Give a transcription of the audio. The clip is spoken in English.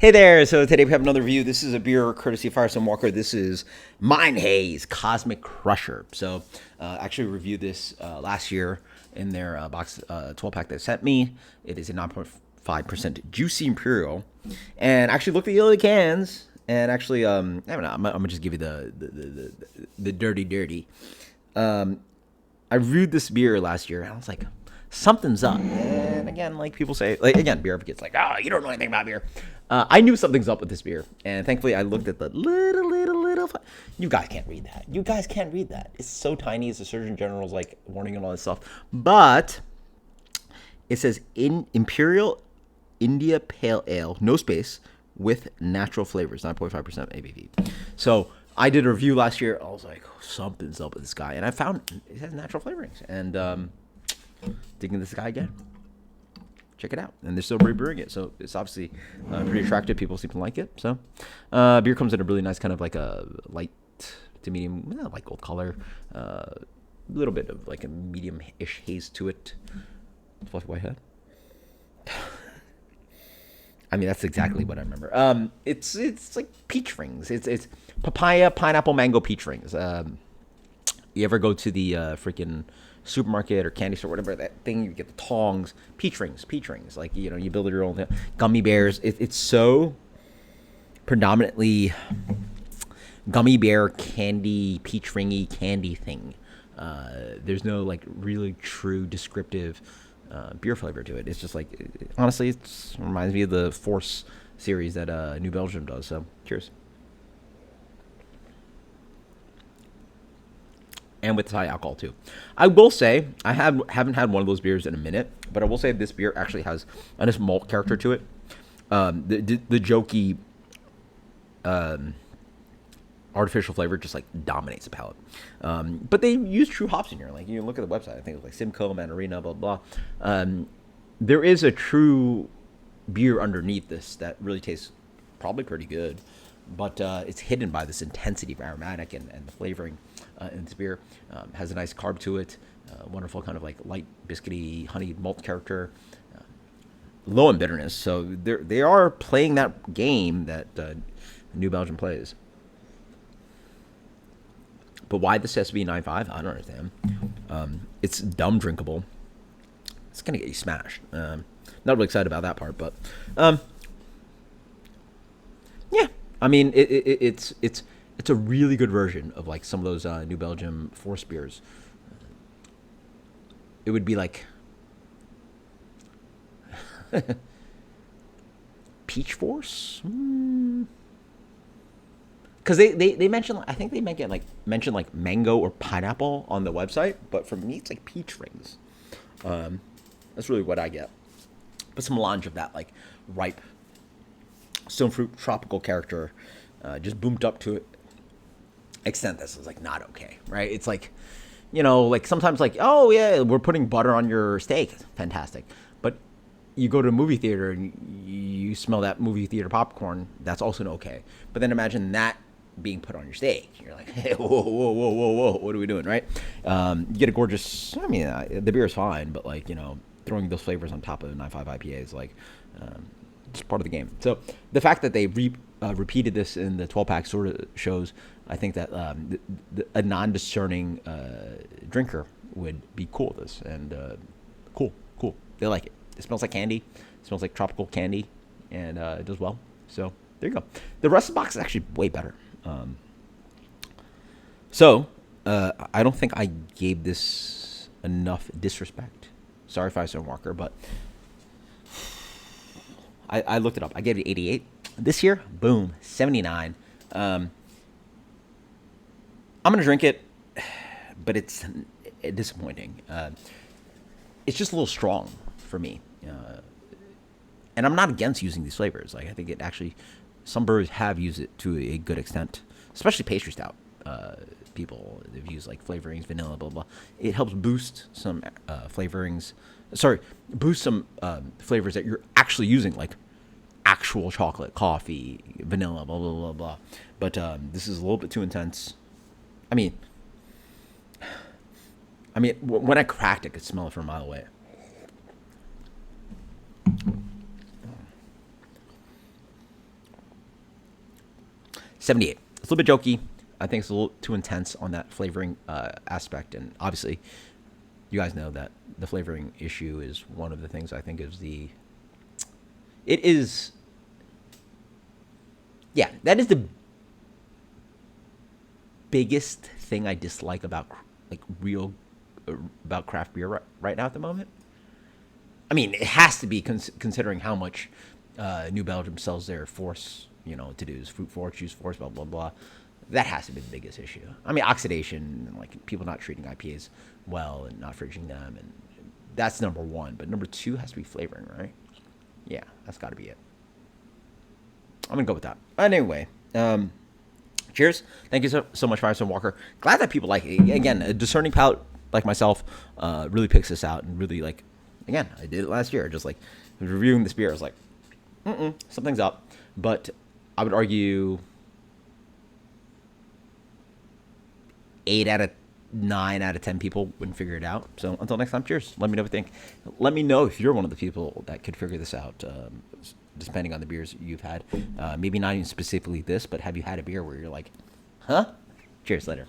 Hey there, so today we have another review. This is a beer courtesy of Firestone Walker. This is Mine Haze Cosmic Crusher. So actually reviewed this last year in their box 12 pack they sent me. It is a 9.5% juicy imperial. And actually looked at the yellow cans and actually I don't know, I'm gonna just give you the dirty. I reviewed this beer last year and I was like, something's up. And again, like people say, like again, beer advocates like, you don't know anything about beer. I knew something's up with this beer, and thankfully I looked at the little. You guys can't read that. You guys can't read that. It's so tiny. It's the Surgeon General's like warning and all this stuff. But it says in Imperial India Pale Ale, no space, with natural flavors, 9.5% ABV. So I did a review last year. I was like, something's up with this guy, and I found it has natural flavorings, and digging this guy again. Check it out. And they're still rebrewing it, so it's obviously pretty attractive. People seem to like it. So beer comes in a really nice kind of like a light to medium, light gold color. A little bit of like a medium-ish haze to it. Fluffy white head. I mean, that's exactly what I remember. It's like peach rings. It's papaya, pineapple, mango, peach rings. You ever go to the freaking supermarket or candy store, whatever that thing, you get the tongs, peach rings, like, you build your own thing. Gummy bears. It's so predominantly gummy bear candy, peach ringy candy thing. There's no like really true descriptive beer flavor to it. It's just like, honestly, it reminds me of the Force series that New Belgium does. So cheers. And with high alcohol too. I will say I haven't had one of those beers in a minute, but I will say this beer actually has a nice malt character to it. The jokey artificial flavor just like dominates the palate. But they use true hops in here. Like you look at the website, I think it's like Simcoe, Mandarina, blah blah. There is a true beer underneath this that really tastes probably pretty good, but it's hidden by this intensity of aromatic and the flavoring in this beer. Has a nice carb to it, wonderful kind of like light biscuity honey malt character, low in bitterness. So they are playing that game that New Belgium plays. But why this has to be 9.5? I don't understand. It's dumb drinkable. It's gonna get you smashed. Not really excited about that part, but yeah. I mean, it's a really good version of like some of those New Belgium Force beers. It would be like Peach Force, because they mentioned, I think they mention like mango or pineapple on the website, but for me it's like peach rings. That's really what I get. But some melange of that like ripe stone fruit tropical character, just boomed up to it. Extent this is like not okay, right? It's like, like sometimes like, oh yeah, we're putting butter on your steak, fantastic, but you go to a movie theater and you smell that movie theater popcorn, that's also okay. But then imagine that being put on your steak. You're like, hey, whoa, what are we doing, right? You get a gorgeous, I mean, the beer is fine, but like, throwing those flavors on top of a 9.5 IPA is like just part of the game. So the fact that they repeated this in the 12 pack sort of shows, I think, that a non-discerning drinker would be cool with this. And cool. They like it. It smells like candy. It smells like tropical candy. And it does well. So there you go. The rest of the box is actually way better. So I don't think I gave this enough disrespect. Sorry, Firestone Walker, but I looked it up. I gave it 88. This year, boom, 79. I'm going to drink it, but it's disappointing. It's just a little strong for me. And I'm not against using these flavors. Like, I think it actually, some breweries have used it to a good extent, especially pastry stout. People, they've used like flavorings, vanilla, blah, blah. It helps boost some flavorings. Boost some flavors that you're actually using, like actual chocolate, coffee, vanilla, blah, blah, blah, blah. But this is a little bit too intense. I mean, when I cracked it, I could smell it from a mile away. 78. It's a little bit jokey. I think it's a little too intense on that flavoring aspect, and obviously, you guys know that the flavoring issue is one of the things I think is the. It is. Yeah, that is the biggest thing I dislike about like real about craft beer right now at the moment. I mean, it has to be considering how much New Belgium sells their force, to do is fruit force, juice force, blah blah blah. That has to be the biggest issue. I mean, oxidation and like people not treating IPAs well and not fridging them, and that's number one. But number two has to be flavoring, right? Yeah, that's got to be it. I'm gonna go with that. But anyway, cheers. Thank you so much, Firestone Walker. Glad that people like it. Again, a discerning palate like myself really picks this out and really like. Again, I did it last year. Just like reviewing this beer, I was like, something's up. But I would argue 8 out of 9 out of 10 people wouldn't figure it out. So until next time, cheers. Let me know what you think. Let me know if you're one of the people that could figure this out. Depending on the beers you've had, maybe not even specifically this, but have you had a beer where you're like, huh? Cheers, later.